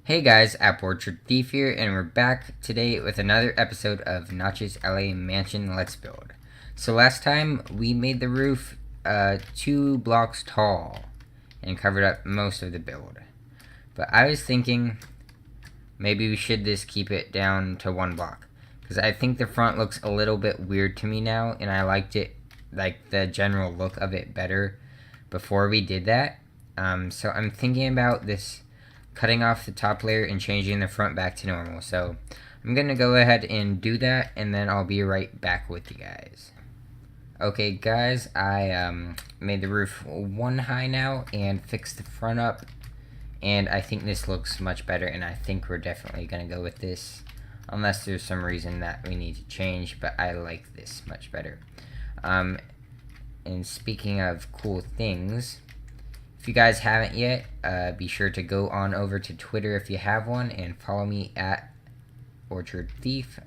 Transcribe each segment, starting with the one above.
Hey guys, Apple Orchard Thief here, and we're back today with another episode of Notch's LA Mansion Let's Build. So last time we made the roof 2 blocks tall and covered up most of the build. But I was thinking maybe we should just keep it down to 1 block, because I think the front looks a little bit weird to me now, and I liked it, like the general look of it better before we did that. So I'm thinking about this, cutting off the top layer and changing the front back to normal. So I'm gonna go ahead and do that, and then I'll be right back with you guys. Okay guys, I made the roof 1 high now and fixed the front up, and I think this looks much better, and I think we're definitely gonna go with this unless there's some reason that we need to change, but I like this much better. And speaking of cool things, if you guys haven't yet, be sure to go on over to Twitter if you have one and follow me at Orchard Thief.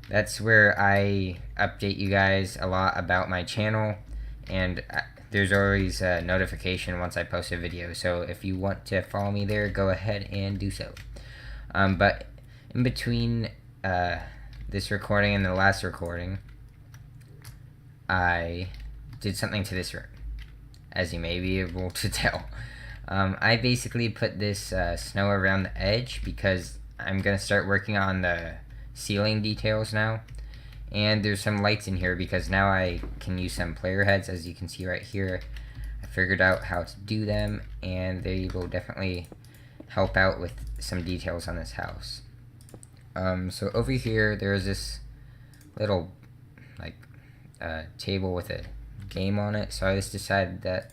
That's where I update you guys a lot about my channel, and there's always a notification once I post a video. So if you want to follow me there, go ahead and do so. But in between this recording and the last recording, I did something to this room, as you may be able to tell. I basically put this snow around the edge because I'm going to start working on the ceiling details now. And there's some lights in here because now I can use some player heads, as you can see right here. I figured out how to do them, and they will definitely help out with some details on this house. So over here, there's this little table with a game on it, so I just decided that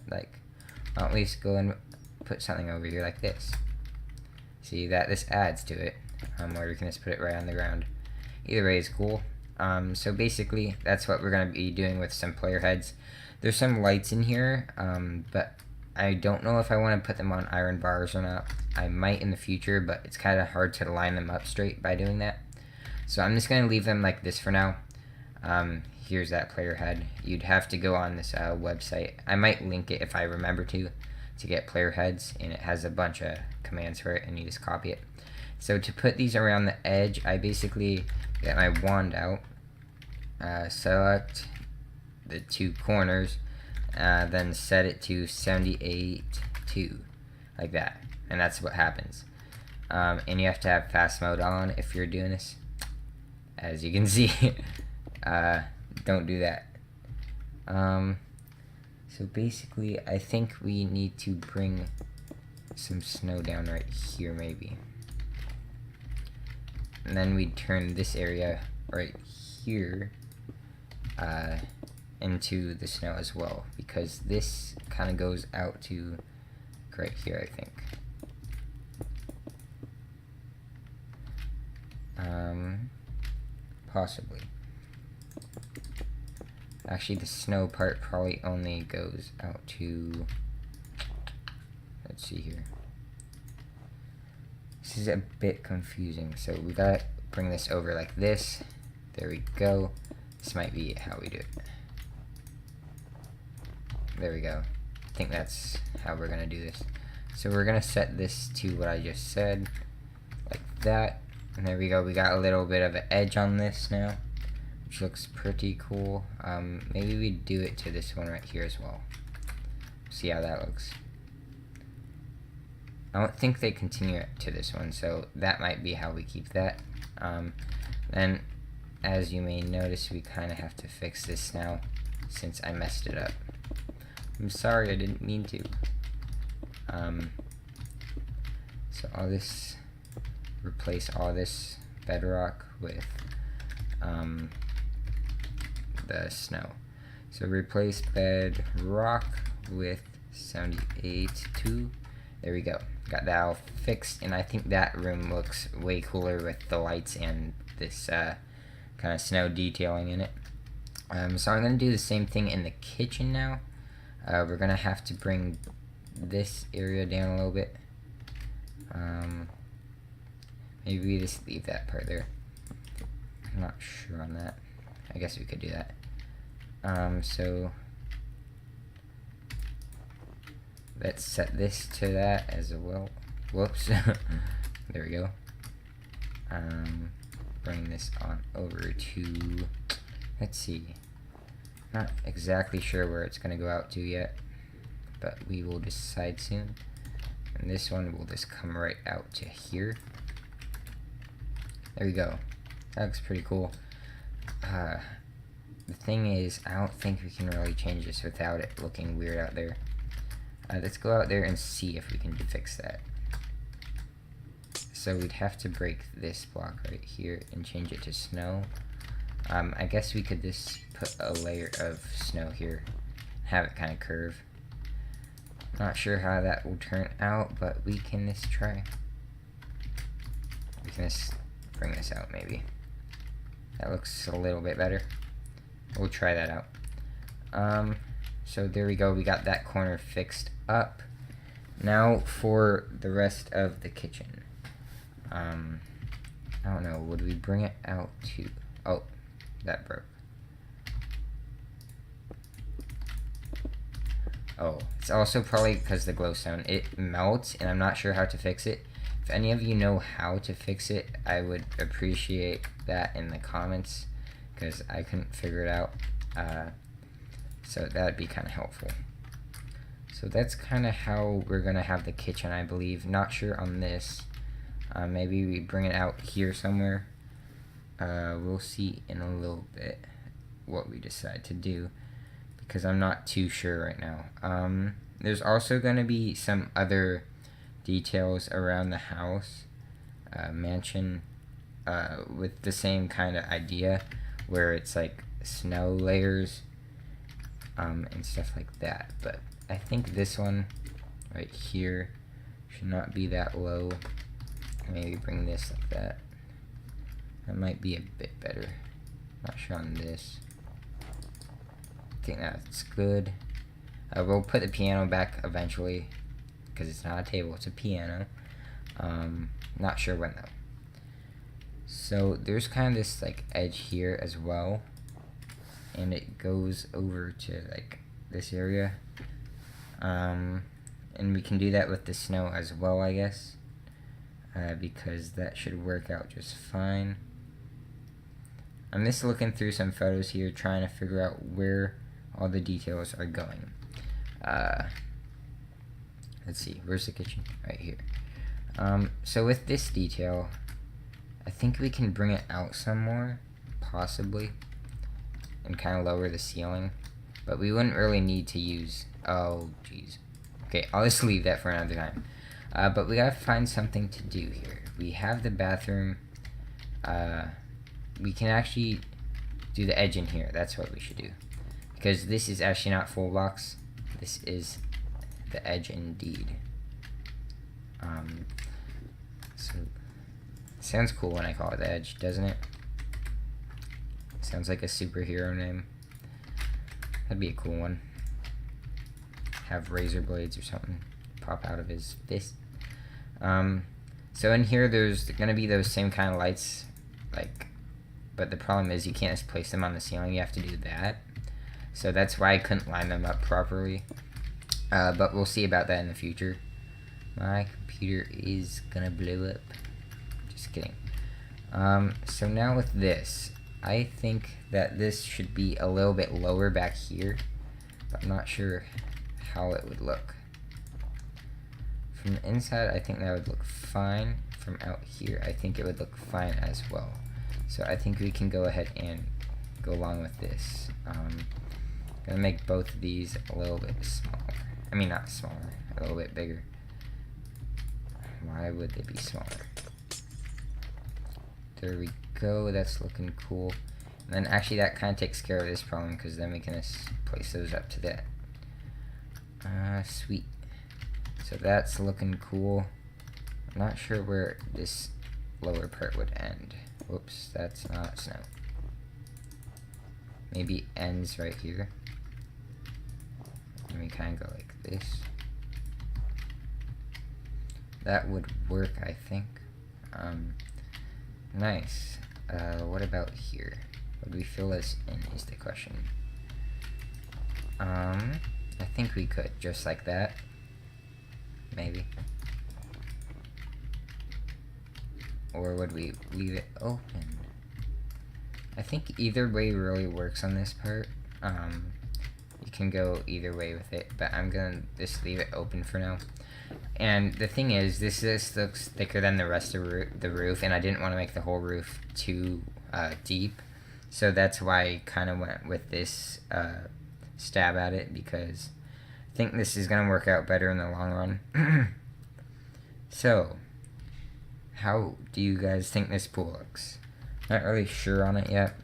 I'll at least go and put something over here like this. See that this adds to it, or you can just put it right on the ground. Either way is cool. So basically that's what we're gonna be doing with some player heads. There's some lights in here, but I don't know if I want to put them on iron bars or not. I might in the future, but it's kind of hard to line them up straight by doing that. So I'm just gonna leave them like this for now. Here's that player head. You'd have to go on this website. I might link it if I remember to get player heads, and it has a bunch of commands for it, and you just copy it. So to put these around the edge, I basically get my wand out, select the 2 corners, then set it to 78.2, like that, and that's what happens. And you have to have fast mode on if you're doing this, as you can see. Don't do that. So basically, I think we need to bring some snow down right here, maybe. And then we turn this area right here into the snow as well, because this kind of goes out to right here, I think. Possibly. Actually, the snow part probably only goes out to, let's see here. This is a bit confusing, so we gotta bring this over like this. There we go. This might be how we do it. There we go. I think that's how we're gonna do this. So we're gonna set this to what I just said, like that. And there we go. We got a little bit of an edge on this now, which looks pretty cool. Maybe we do it to this one right here as well. See how that looks. I don't think they continue it to this one, so that might be how we keep that. Then, as you may notice, we kind of have to fix this now, since I messed it up. I'm sorry, I didn't mean to. So I'll just replace all this bedrock with the snow. So replace bedrock with 78.2. There we go. Got that all fixed, and I think that room looks way cooler with the lights and this kind of snow detailing in it. So I'm going to do the same thing in the kitchen now. We're going to have to bring this area down a little bit. Maybe we just leave that part there. I'm not sure on that. I guess we could do that. So let's set this to that as well. Whoops. There we go. Bring this on over to, let's see, not exactly sure where it's going to go out to yet, but we will decide soon. And this one will just come right out to here. There we go. That looks pretty cool. The thing is, I don't think we can really change this without it looking weird out there. Let's go out there and see if we can fix that. So we'd have to break this block right here and change it to snow. I guess we could just put a layer of snow here, have it kind of curve. Not sure how that will turn out, but we can just try. We can just bring this out maybe. That looks a little bit better. We'll try that out. So there we go, we got that corner fixed up. Now for the rest of the kitchen. I don't know, would we bring it out to, oh, that broke. Oh, it's also probably because the glowstone, it melts and I'm not sure how to fix it. If any of you know how to fix it, I would appreciate that in the comments, because I couldn't figure it out. So that'd be kind of helpful. So that's kind of how we're gonna have the kitchen, I believe. Not sure on this. Maybe we bring it out here somewhere. We'll see in a little bit what we decide to do, because I'm not too sure right now. There's also gonna be some other details around the house, mansion, with the same kind of idea, where it's like snow layers, and stuff like that. But I think this one right here should not be that low. Maybe bring this like that. That might be a bit better. Not sure on this. I think that's good. We'll put the piano back eventually, because it's not a table, it's a piano. Not sure when though. So there's kind of this like edge here as well, and it goes over to like this area. And we can do that with the snow as well, I guess, because that should work out just fine. I'm just looking through some photos here, trying to figure out where all the details are going. Let's see, where's the kitchen? Right here. So with this detail, I think we can bring it out some more, possibly, and kind of lower the ceiling, but we wouldn't really need to use, oh geez. Okay, I'll just leave that for another time. But we gotta find something to do here. We have the bathroom. We can actually do the edge in here. That's what we should do, because this is actually not full blocks. This is the edge indeed. So it sounds cool when I call it the edge, doesn't it? Sounds like a superhero name. That'd be a cool one. Have razor blades or something pop out of his fist. So in here there's gonna be those same kind of lights, like, but the problem is you can't just place them on the ceiling, you have to do that. So that's why I couldn't line them up properly. But we'll see about that in the future. My computer is gonna blow up. Just kidding. So now with this, I think that this should be a little bit lower back here, but I'm not sure how it would look. From the inside, I think that would look fine. From out here, I think it would look fine as well. So I think we can go ahead and go along with this. Gonna make both of these a little bit smaller. I mean, not smaller, a little bit bigger. Why would they be smaller? There we go, that's looking cool. And then actually that kind of takes care of this problem, because then we can just place those up to that. Sweet. So that's looking cool. I'm not sure where this lower part would end. Whoops, that's not snow. Maybe ends right here. And we kind of go like this. That would work, I think. Nice. What about here? Would we fill this in is the question. I think we could, just like that. Maybe. or would we leave it open? I think either way really works on this part. You can go either way with it, but I'm gonna just leave it open for now. And the thing is, this looks thicker than the rest of the roof, and I didn't want to make the whole roof too deep, so that's why I kind of went with this stab at it, because I think this is gonna work out better in the long run. So, how do you guys think this pool looks? Not really sure on it yet.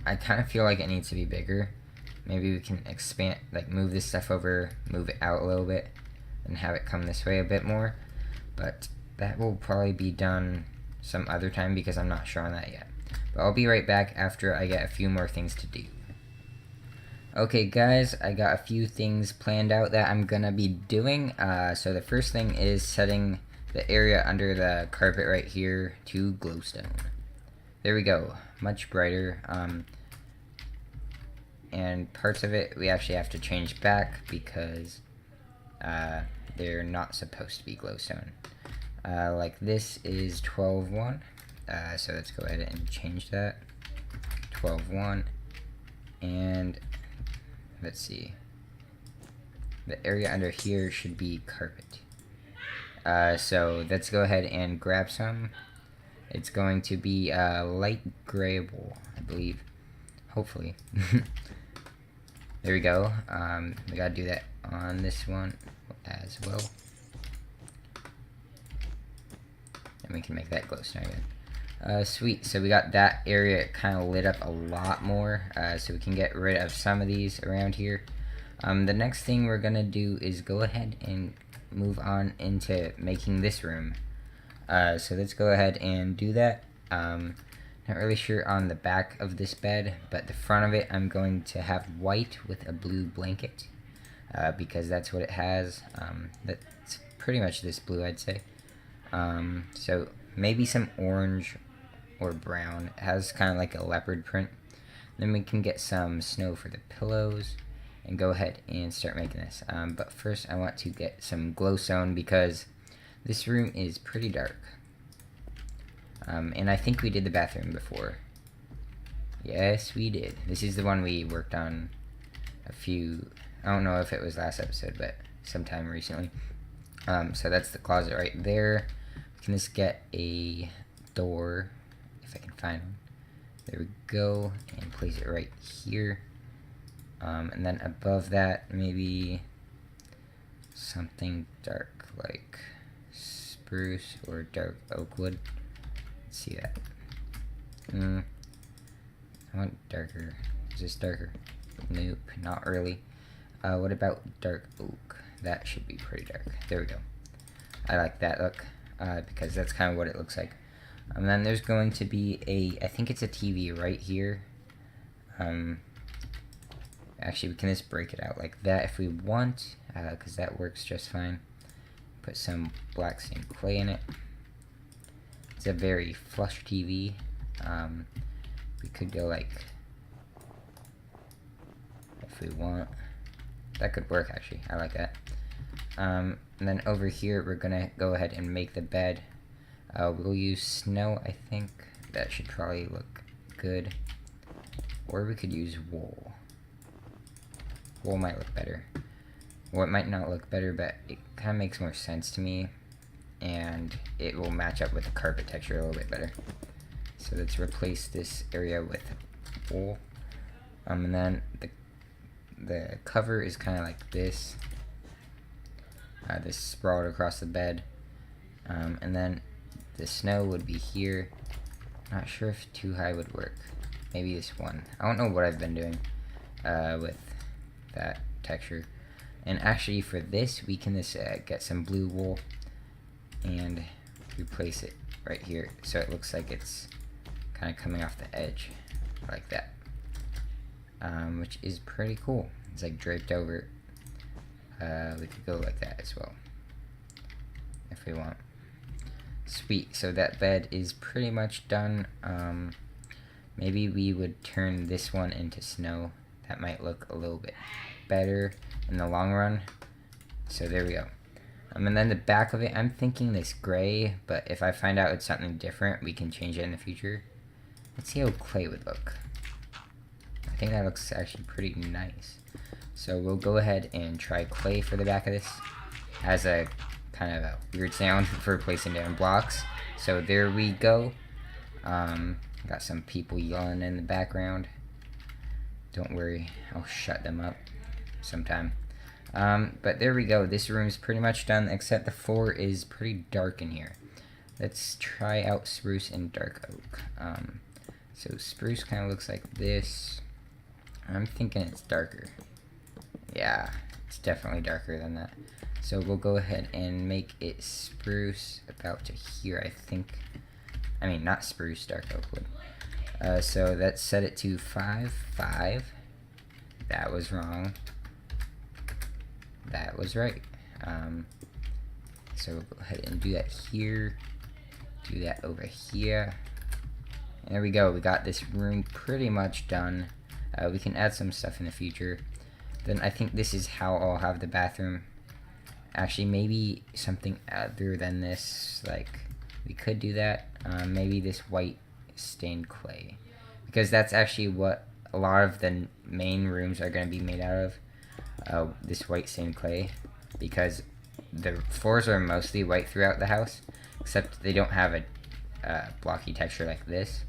I kind of feel like it needs to be bigger. Maybe we can expand, like move this stuff over, move it out a little bit, and have it come this way a bit more. But that will probably be done some other time because I'm not sure on that yet. But I'll be right back after I get a few more things to do. Okay guys, I got a few things planned out that I'm gonna be doing. So the first thing is setting the area under the carpet right here to glowstone. There we go, much brighter. And parts of it we actually have to change back because they're not supposed to be glowstone. Like this is 12.1, so let's go ahead and change that. 12.1, and let's see. The area under here should be carpet. So let's go ahead and grab some. It's going to be light grayable, I believe. Hopefully. There we go. We gotta do that on this one as well. And we can make that glowstone again. Sweet, so we got that area kind of lit up a lot more, so we can get rid of some of these around here. The next thing we're gonna do is go ahead and move on into making this room. So let's go ahead and do that. Not really sure on the back of this bed, but the front of it I'm going to have white with a blue blanket, because that's what it has. That's pretty much this blue, I'd say. So maybe some orange or brown. It has kind of like a leopard print. Then we can get some snow for the pillows and go ahead and start making this. But first I want to get some glowstone because this room is pretty dark. And I think we did the bathroom before. Yes, we did. This is the one we worked on a few, I don't know if it was last episode, but sometime recently. So that's the closet right there. We can just get a door, if I can find one. There we go, and place it right here. And then above that, maybe something dark, like spruce or dark oak wood. Let's see that. I want darker. Is this darker? Nope, not really. What about dark oak? That should be pretty dark. There we go. I like that look, because that's kind of what it looks like. And then there's going to be I think it's a TV right here. Actually, we can just break it out like that if we want, because that works just fine. Put some black stained clay in it. It's a very flush TV. We could go like, if we want, that could work actually. I like that. And then over here, we're gonna go ahead and make the bed. We'll use snow, I think. That should probably look good. Or we could use wool. Wool might look better. Well, it might not look better, but it kind of makes more sense to me. And it will match up with the carpet texture a little bit better. So let's replace this area with wool. And then the cover is kind of like this. This sprawled across the bed. And then the snow would be here. Not sure if too high would work. Maybe this one. I don't know what I've been doing with that texture. And actually for this, we can just get some blue wool and replace it right here so it looks like it's kind of coming off the edge like that, which is pretty cool. It's like draped over. We could go like that as well if we want. Sweet, so that bed is pretty much done. Maybe we would turn this one into snow. That might look a little bit better in the long run. So there we go. And then the back of it, I'm thinking this gray, but if I find out it's something different, we can change it in the future. Let's see how clay would look. I think that looks actually pretty nice. So we'll go ahead and try clay for the back of this. Has a kind of a weird sound for placing down blocks. So there we go. Got some people yelling in the background. Don't worry, I'll shut them up sometime. But there we go. This room's pretty much done, except the floor is pretty dark in here. Let's try out spruce and dark oak. So spruce kind of looks like this. I'm thinking it's darker. Yeah, it's definitely darker than that. So we'll go ahead and make it spruce about to here, I think. I mean, not spruce, dark oak wood. So let's set it to 5, 5. That was wrong. That was right. So we'll go ahead and do that here. Do that over here. And there we go. We got this room pretty much done. We can add some stuff in the future. Then I think this is how I'll have the bathroom. Actually, maybe something other than this. Like, we could do that. Maybe this white stained clay. Because that's actually what a lot of the main rooms are going to be made out of. This white stained clay. Because the floors are mostly white throughout the house. Except they don't have a blocky texture like this.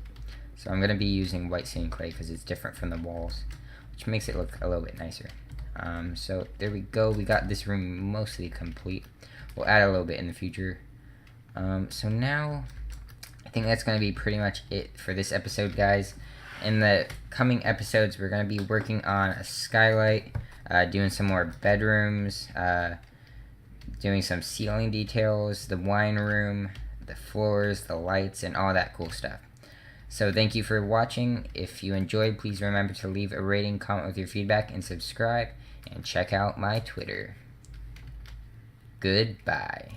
So I'm going to be using white stained clay because it's different from the walls, which makes it look a little bit nicer. So there we go. We got this room mostly complete. We'll add a little bit in the future. So now I think that's going to be pretty much it for this episode, guys. In the coming episodes, we're going to be working on a skylight, doing some more bedrooms, doing some ceiling details, the wine room, the floors, the lights, and all that cool stuff. So thank you for watching. If you enjoyed, please remember to leave a rating, comment with your feedback, and subscribe. And check out my Twitter. Goodbye.